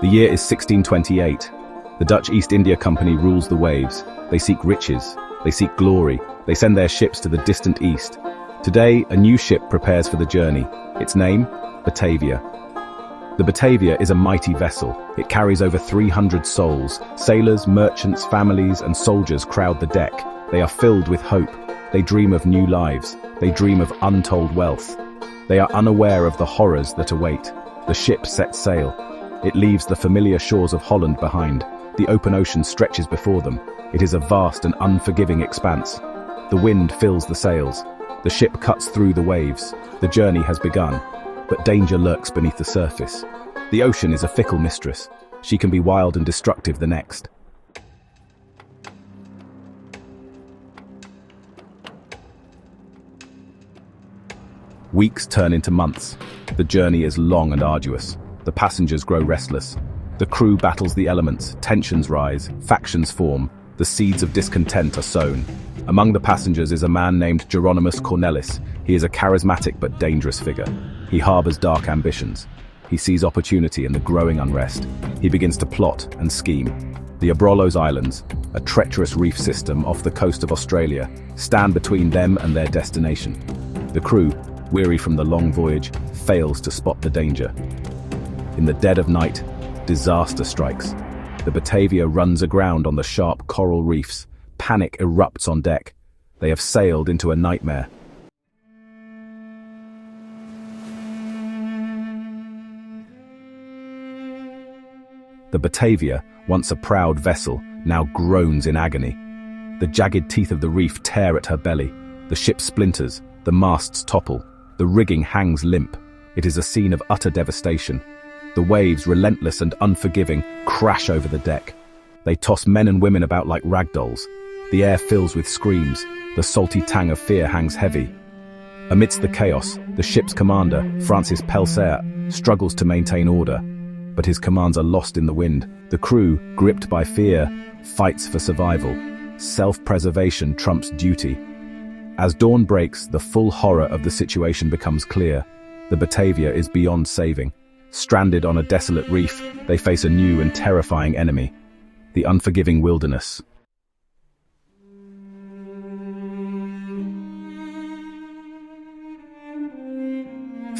The year is 1628. The Dutch East India Company rules the waves. They seek riches. They seek glory. They send their ships to the distant east. Today, a new ship prepares for the journey. Its name? Batavia. The Batavia is a mighty vessel. It carries over 300 souls. Sailors, merchants, families, and soldiers crowd the deck. They are filled with hope. They dream of new lives. They dream of untold wealth. They are unaware of the horrors that await. The ship sets sail. It leaves the familiar shores of Holland behind. The open ocean stretches before them. It is a vast and unforgiving expanse. The wind fills the sails. The ship cuts through the waves. The journey has begun, but danger lurks beneath the surface. The ocean is a fickle mistress. She can be wild and destructive the next. Weeks turn into months. The journey is long and arduous. The passengers grow restless. The crew battles the elements, tensions rise, factions form, the seeds of discontent are sown. Among the passengers is a man named Jeronimus Cornelis. He is a charismatic but dangerous figure. He harbors dark ambitions. He sees opportunity in the growing unrest. He begins to plot and scheme. The Abrolhos Islands, a treacherous reef system off the coast of Australia, stand between them and their destination. The crew, weary from the long voyage, fails to spot the danger. In the dead of night, disaster strikes. The Batavia runs aground on the sharp coral reefs. Panic erupts on deck. They have sailed into a nightmare. The Batavia, once a proud vessel, now groans in agony. The jagged teeth of the reef tear at her belly. The ship splinters, the masts topple, the rigging hangs limp. It is a scene of utter devastation. The waves, relentless and unforgiving, crash over the deck. They toss men and women about like ragdolls. The air fills with screams. The salty tang of fear hangs heavy. Amidst the chaos, the ship's commander, Francis Pelsaert, struggles to maintain order. But his commands are lost in the wind. The crew, gripped by fear, fights for survival. Self-preservation trumps duty. As dawn breaks, the full horror of the situation becomes clear. The Batavia is beyond saving. Stranded on a desolate reef, they face a new and terrifying enemy, the unforgiving wilderness.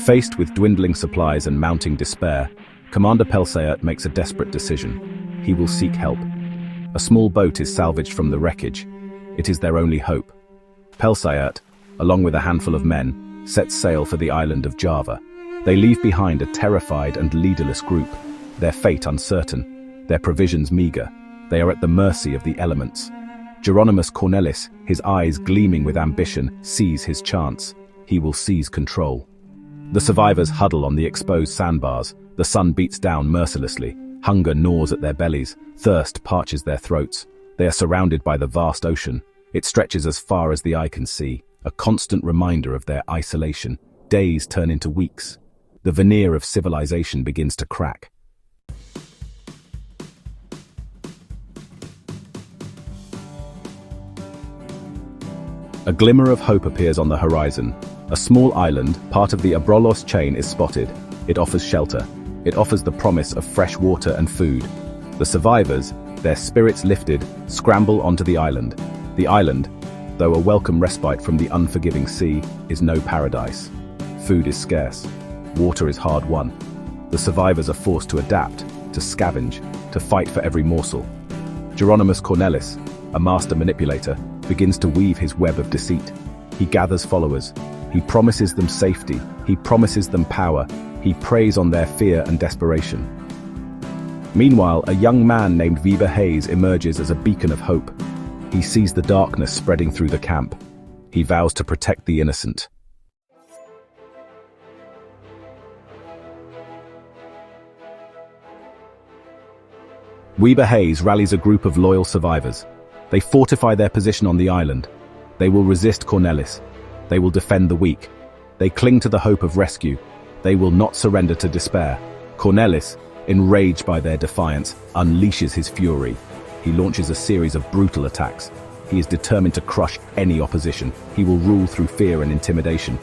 Faced with dwindling supplies and mounting despair, Commander Pelsaert makes a desperate decision. He will seek help. A small boat is salvaged from the wreckage. It is their only hope. Pelsaert, along with a handful of men, sets sail for the island of Java. They leave behind a terrified and leaderless group, their fate uncertain, their provisions meager. They are at the mercy of the elements. Jeronimus Cornelis, his eyes gleaming with ambition, sees his chance. He will seize control. The survivors huddle on the exposed sandbars. The sun beats down mercilessly. Hunger gnaws at their bellies. Thirst parches their throats. They are surrounded by the vast ocean. It stretches as far as the eye can see, a constant reminder of their isolation. Days turn into weeks. The veneer of civilization begins to crack. A glimmer of hope appears on the horizon. A small island, part of the Abrolhos chain, is spotted. It offers shelter. It offers the promise of fresh water and food. The survivors, their spirits lifted, scramble onto the island. The island, though a welcome respite from the unforgiving sea, is no paradise. Food is scarce. Water is hard won. The survivors are forced to adapt, to scavenge, to fight for every morsel. Jeronimus Cornelis, a master manipulator, begins to weave his web of deceit. He gathers followers. He promises them safety. He promises them power. He preys on their fear and desperation. Meanwhile, a young man named Weber Hayes emerges as a beacon of hope. He sees the darkness spreading through the camp. He vows to protect the innocent. Weber Hayes rallies a group of loyal survivors. They fortify their position on the island. They will resist Cornelis. They will defend the weak. They cling to the hope of rescue. They will not surrender to despair. Cornelis, enraged by their defiance, unleashes his fury. He launches a series of brutal attacks. He is determined to crush any opposition. He will rule through fear and intimidation.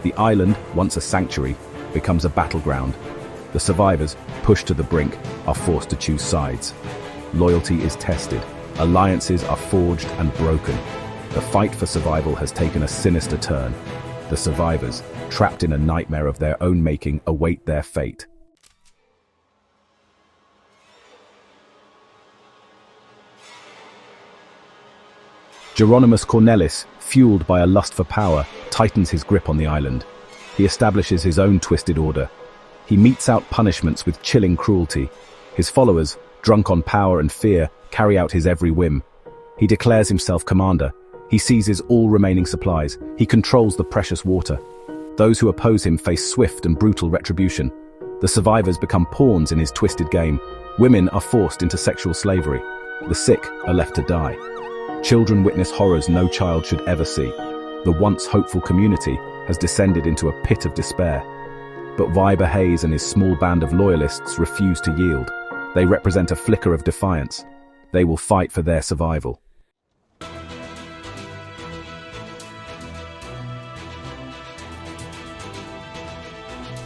The island, once a sanctuary, becomes a battleground. The survivors, pushed to the brink, are forced to choose sides. Loyalty is tested. Alliances are forged and broken. The fight for survival has taken a sinister turn. The survivors, trapped in a nightmare of their own making, await their fate. Geronimus Cornelis, fueled by a lust for power, tightens his grip on the island. He establishes his own twisted order. He metes out punishments with chilling cruelty. His followers, drunk on power and fear, carry out his every whim. He declares himself commander. He seizes all remaining supplies. He controls the precious water. Those who oppose him face swift and brutal retribution. The survivors become pawns in his twisted game. Women are forced into sexual slavery. The sick are left to die. Children witness horrors no child should ever see. The once hopeful community has descended into a pit of despair. But Weber Hayes and his small band of loyalists refuse to yield. They represent a flicker of defiance. They will fight for their survival.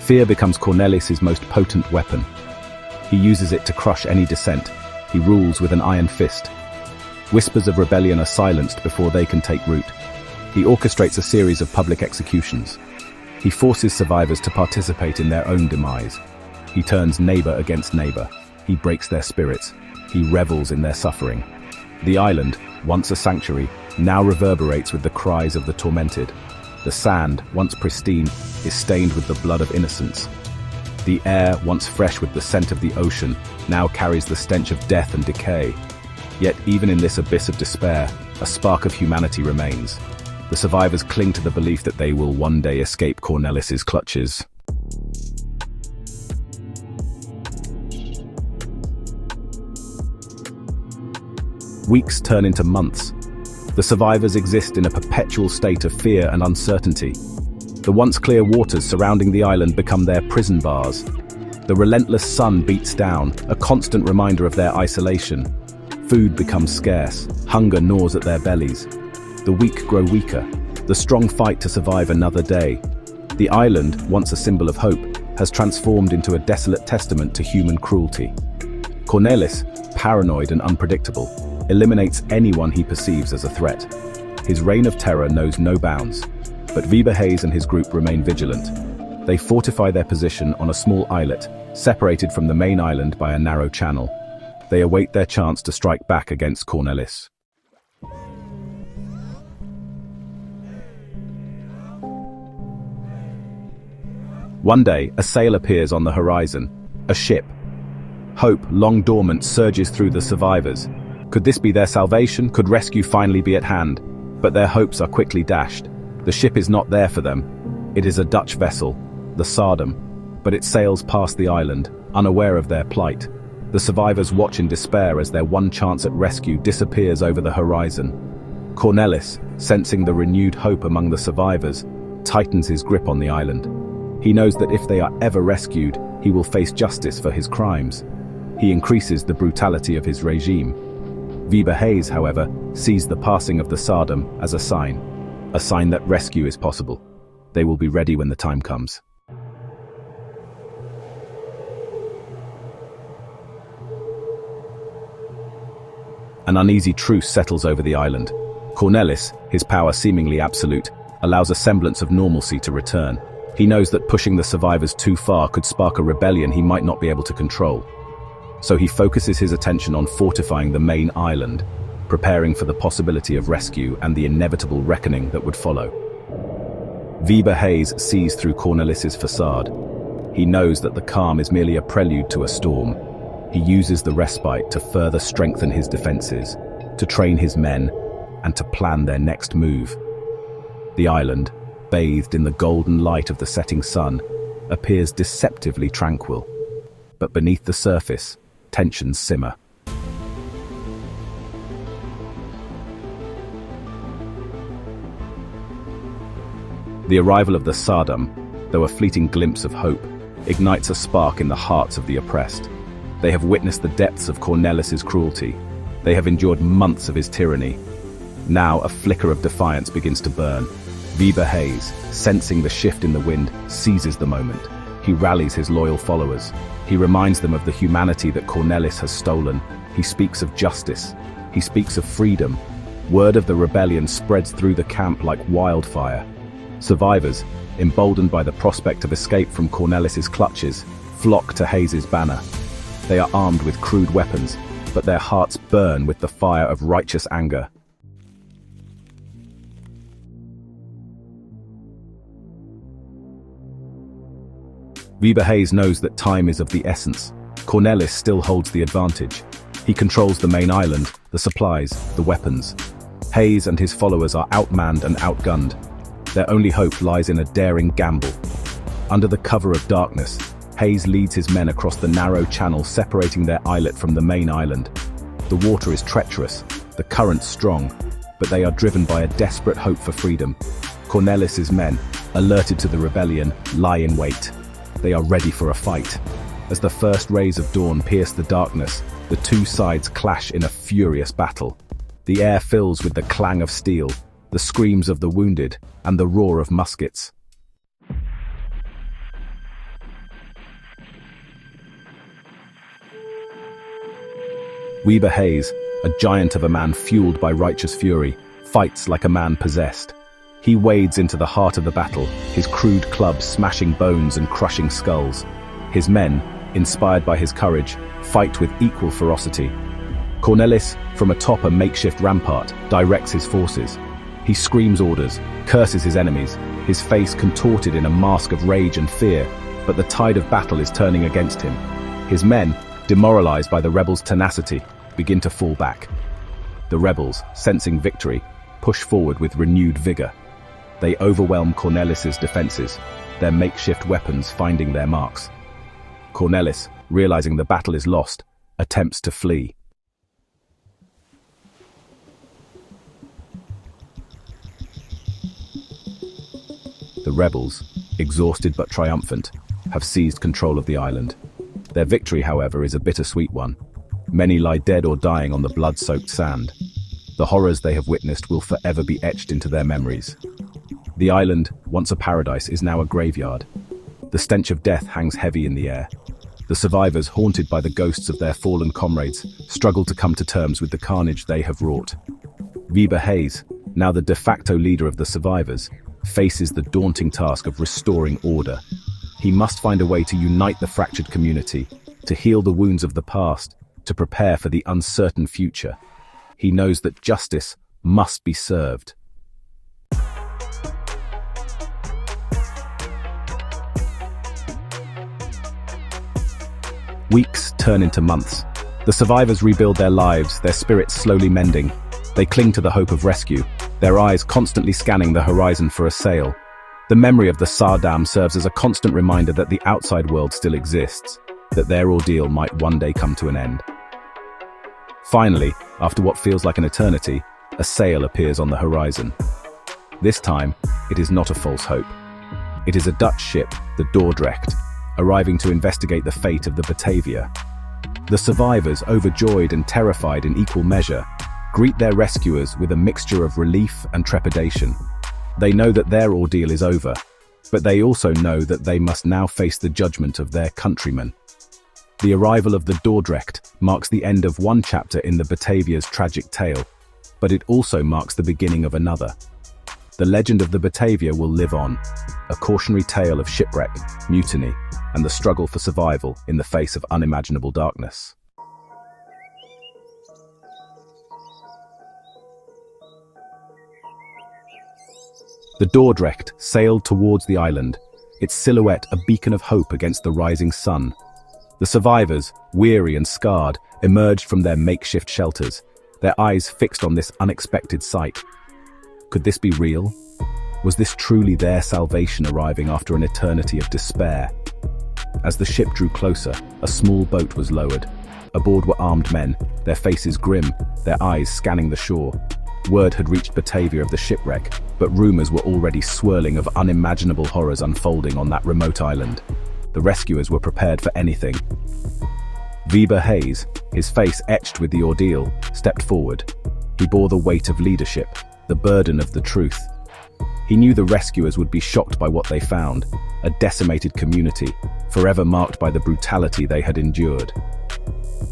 Fear becomes Cornelis's most potent weapon. He uses it to crush any dissent. He rules with an iron fist. Whispers of rebellion are silenced before they can take root. He orchestrates a series of public executions. He forces survivors to participate in their own demise. He turns neighbor against neighbor. He breaks their spirits. He revels in their suffering. The island, once a sanctuary, now reverberates with the cries of the tormented. The sand, once pristine, is stained with the blood of innocence. The air, once fresh with the scent of the ocean, now carries the stench of death and decay. Yet even in this abyss of despair, a spark of humanity remains. The survivors cling to the belief that they will one day escape Cornelis's clutches. Weeks turn into months. The survivors exist in a perpetual state of fear and uncertainty. The once clear waters surrounding the island become their prison bars. The relentless sun beats down, a constant reminder of their isolation. Food becomes scarce, hunger gnaws at their bellies. The weak grow weaker, the strong fight to survive another day. The island, once a symbol of hope, has transformed into a desolate testament to human cruelty. Cornelis, paranoid and unpredictable, eliminates anyone he perceives as a threat. His reign of terror knows no bounds, but Weber Hayes and his group remain vigilant. They fortify their position on a small islet, separated from the main island by a narrow channel. They await their chance to strike back against Cornelis. One day, a sail appears on the horizon. A ship. Hope, long dormant, surges through the survivors. Could this be their salvation? Could rescue finally be at hand? But their hopes are quickly dashed. The ship is not there for them. It is a Dutch vessel, the Sardam, but it sails past the island, unaware of their plight. The survivors watch in despair as their one chance at rescue disappears over the horizon. Cornelis, sensing the renewed hope among the survivors, tightens his grip on the island. He knows that if they are ever rescued, he will face justice for his crimes. He increases the brutality of his regime. Weber Hayes, however, sees the passing of the Sardam as a sign that rescue is possible. They will be ready when the time comes. An uneasy truce settles over the island. Cornelis, his power seemingly absolute, allows a semblance of normalcy to return. He knows that pushing the survivors too far could spark a rebellion he might not be able to control. So he focuses his attention on fortifying the main island, preparing for the possibility of rescue and the inevitable reckoning that would follow. Weber Hayes sees through Cornelis's facade. He knows that the calm is merely a prelude to a storm. He uses the respite to further strengthen his defenses, to train his men, and to plan their next move. The island, bathed in the golden light of the setting sun, appears deceptively tranquil. But beneath the surface, tensions simmer. The arrival of the Sardam, though a fleeting glimpse of hope, ignites a spark in the hearts of the oppressed. They have witnessed the depths of Cornelis's cruelty. They have endured months of his tyranny. Now a flicker of defiance begins to burn. Weber Hayes, sensing the shift in the wind, seizes the moment. He rallies his loyal followers. He reminds them of the humanity that Cornelis has stolen. He speaks of justice. He speaks of freedom. Word of the rebellion spreads through the camp like wildfire. Survivors, emboldened by the prospect of escape from Cornelis's clutches, flock to Hayes's banner. They are armed with crude weapons, but their hearts burn with the fire of righteous anger. Weber Hayes knows that time is of the essence. Cornelis still holds the advantage. He controls the main island, the supplies, the weapons. Hayes and his followers are outmanned and outgunned. Their only hope lies in a daring gamble. Under the cover of darkness, Hayes leads his men across the narrow channel separating their islet from the main island. The water is treacherous, the current strong, but they are driven by a desperate hope for freedom. Cornelis's men, alerted to the rebellion, lie in wait. They are ready for a fight. As the first rays of dawn pierce the darkness, the two sides clash in a furious battle. The air fills with the clang of steel, the screams of the wounded, and the roar of muskets. Weber Hayes, a giant of a man fueled by righteous fury, fights like a man possessed. He wades into the heart of the battle, his crude clubs smashing bones and crushing skulls. His men, inspired by his courage, fight with equal ferocity. Cornelis, from atop a makeshift rampart, directs his forces. He screams orders, curses his enemies, his face contorted in a mask of rage and fear, but the tide of battle is turning against him. His men, demoralized by the rebels' tenacity, begin to fall back. The rebels, sensing victory, push forward with renewed vigor. They overwhelm Cornelis's defenses, their makeshift weapons finding their marks. Cornelis, realizing the battle is lost, attempts to flee. The rebels, exhausted but triumphant, have seized control of the island. Their victory, however, is a bittersweet one. Many lie dead or dying on the blood-soaked sand. The horrors they have witnessed will forever be etched into their memories. The island, once a paradise, is now a graveyard. The stench of death hangs heavy in the air. The survivors, haunted by the ghosts of their fallen comrades, struggle to come to terms with the carnage they have wrought. Weber Hayes, now the de facto leader of the survivors, faces the daunting task of restoring order. He must find a way to unite the fractured community, to heal the wounds of the past, to prepare for the uncertain future. He knows that justice must be served. Weeks turn into months. The survivors rebuild their lives, their spirits slowly mending. They cling to the hope of rescue, their eyes constantly scanning the horizon for a sail. The memory of the Saar Dam serves as a constant reminder that the outside world still exists, that their ordeal might one day come to an end. Finally, after what feels like an eternity, a sail appears on the horizon. This time, it is not a false hope. It is a Dutch ship, the Dordrecht, arriving to investigate the fate of the Batavia. The survivors, overjoyed and terrified in equal measure, greet their rescuers with a mixture of relief and trepidation. They know that their ordeal is over, but they also know that they must now face the judgment of their countrymen. The arrival of the Dordrecht marks the end of one chapter in the Batavia's tragic tale, but it also marks the beginning of another. The legend of the Batavia will live on, a cautionary tale of shipwreck, mutiny, and the struggle for survival in the face of unimaginable darkness. The Dordrecht sailed towards the island, its silhouette a beacon of hope against the rising sun. The survivors, weary and scarred, emerged from their makeshift shelters, their eyes fixed on this unexpected sight. Could this be real? Was this truly their salvation arriving after an eternity of despair? As the ship drew closer, a small boat was lowered. Aboard were armed men, their faces grim, their eyes scanning the shore. Word had reached Batavia of the shipwreck, but rumors were already swirling of unimaginable horrors unfolding on that remote island. The rescuers were prepared for anything. Weber Hayes, his face etched with the ordeal, stepped forward. He bore the weight of leadership, the burden of the truth. He knew the rescuers would be shocked by what they found, a decimated community, forever marked by the brutality they had endured.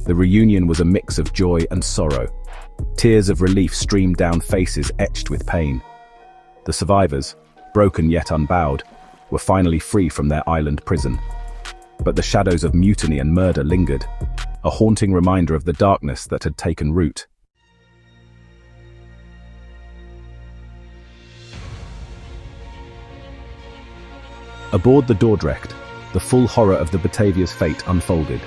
The reunion was a mix of joy and sorrow. Tears of relief streamed down faces etched with pain. The survivors, broken yet unbowed, were finally free from their island prison. But the shadows of mutiny and murder lingered, a haunting reminder of the darkness that had taken root. Aboard the Dordrecht, the full horror of the Batavia's fate unfolded.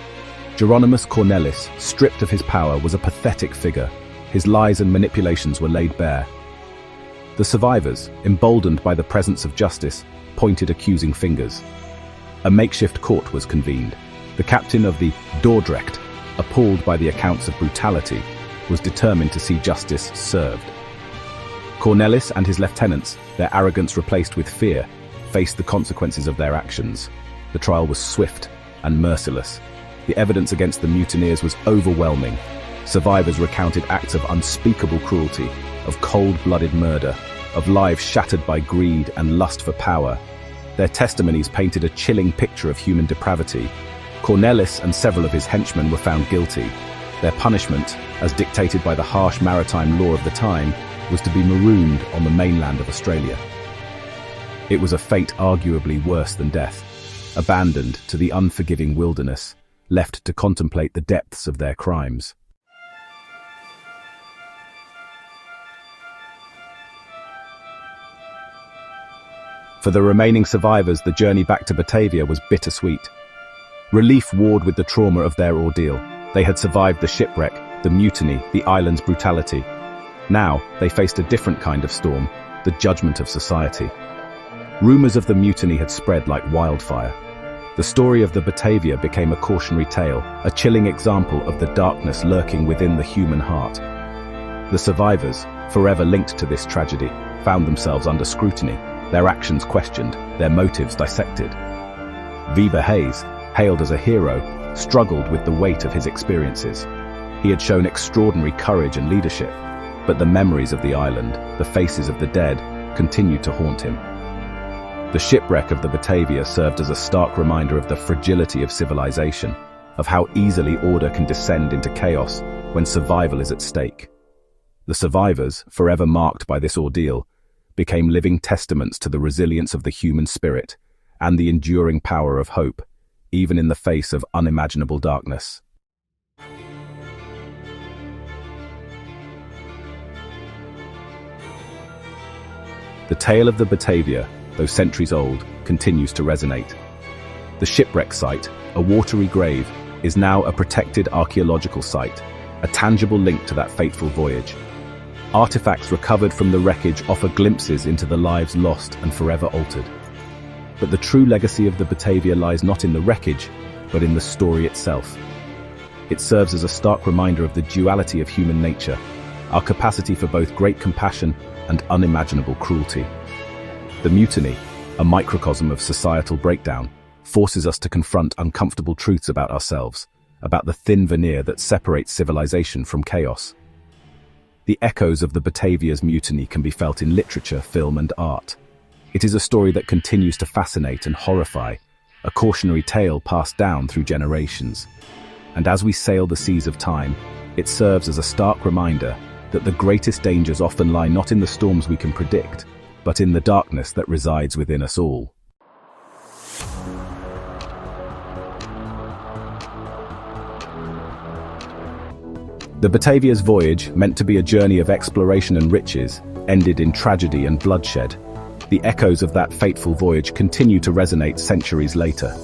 Geronimus Cornelis, stripped of his power, was a pathetic figure. His lies and manipulations were laid bare. The survivors, emboldened by the presence of justice, pointed accusing fingers. A makeshift court was convened. The captain of the Dordrecht, appalled by the accounts of brutality, was determined to see justice served. Cornelis and his lieutenants, their arrogance replaced with fear, faced the consequences of their actions. The trial was swift and merciless. The evidence against the mutineers was overwhelming. Survivors recounted acts of unspeakable cruelty, of cold-blooded murder, of lives shattered by greed and lust for power. Their testimonies painted a chilling picture of human depravity. Cornelis and several of his henchmen were found guilty. Their punishment, as dictated by the harsh maritime law of the time, was to be marooned on the mainland of Australia. It was a fate arguably worse than death, abandoned to the unforgiving wilderness, left to contemplate the depths of their crimes. For the remaining survivors, the journey back to Batavia was bittersweet. Relief warred with the trauma of their ordeal. They had survived the shipwreck, the mutiny, the island's brutality. Now, they faced a different kind of storm, the judgment of society. Rumors of the mutiny had spread like wildfire. The story of the Batavia became a cautionary tale, a chilling example of the darkness lurking within the human heart. The survivors, forever linked to this tragedy, found themselves under scrutiny, their actions questioned, their motives dissected. Weber Hayes, hailed as a hero, struggled with the weight of his experiences. He had shown extraordinary courage and leadership, but the memories of the island, the faces of the dead, continued to haunt him. The shipwreck of the Batavia served as a stark reminder of the fragility of civilization, of how easily order can descend into chaos when survival is at stake. The survivors, forever marked by this ordeal, became living testaments to the resilience of the human spirit and the enduring power of hope, even in the face of unimaginable darkness. The tale of the Batavia, though centuries old, continues to resonate. The shipwreck site, a watery grave, is now a protected archaeological site, a tangible link to that fateful voyage. Artifacts recovered from the wreckage offer glimpses into the lives lost and forever altered. But the true legacy of the Batavia lies not in the wreckage, but in the story itself. It serves as a stark reminder of the duality of human nature, our capacity for both great compassion and unimaginable cruelty. The mutiny, a microcosm of societal breakdown, forces us to confront uncomfortable truths about ourselves, about the thin veneer that separates civilization from chaos. The echoes of the Batavia's mutiny can be felt in literature, film, and art. It is a story that continues to fascinate and horrify, a cautionary tale passed down through generations. And as we sail the seas of time, it serves as a stark reminder that the greatest dangers often lie not in the storms we can predict, but in the darkness that resides within us all. The Batavia's voyage, meant to be a journey of exploration and riches, ended in tragedy and bloodshed. The echoes of that fateful voyage continue to resonate centuries later.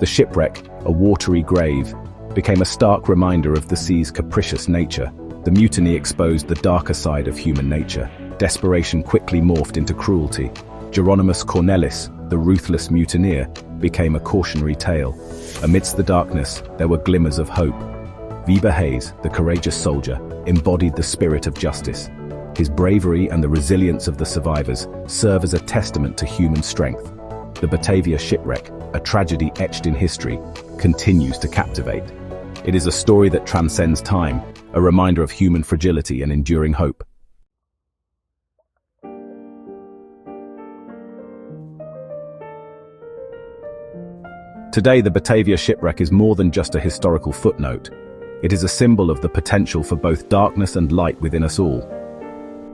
The shipwreck, a watery grave, became a stark reminder of the sea's capricious nature. The mutiny exposed the darker side of human nature. Desperation quickly morphed into cruelty. Geronimus Cornelis, the ruthless mutineer, became a cautionary tale. Amidst the darkness, there were glimmers of hope. Weber Hayes, the courageous soldier, embodied the spirit of justice. His bravery and the resilience of the survivors serve as a testament to human strength. The Batavia shipwreck, a tragedy etched in history, continues to captivate. It is a story that transcends time, a reminder of human fragility and enduring hope. Today, the Batavia Shipwreck is more than just a historical footnote. It is a symbol of the potential for both darkness and light within us all.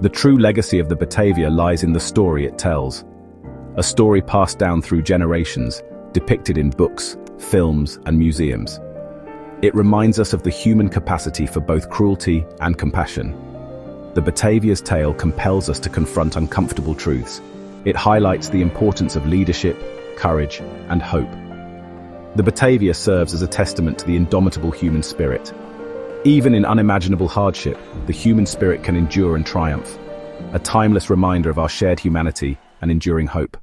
The true legacy of the Batavia lies in the story it tells. A story passed down through generations, depicted in books, films, and museums. It reminds us of the human capacity for both cruelty and compassion. The Batavia's tale compels us to confront uncomfortable truths. It highlights the importance of leadership, courage, and hope. The Batavia serves as a testament to the indomitable human spirit. Even in unimaginable hardship, the human spirit can endure and triumph, a timeless reminder of our shared humanity and enduring hope.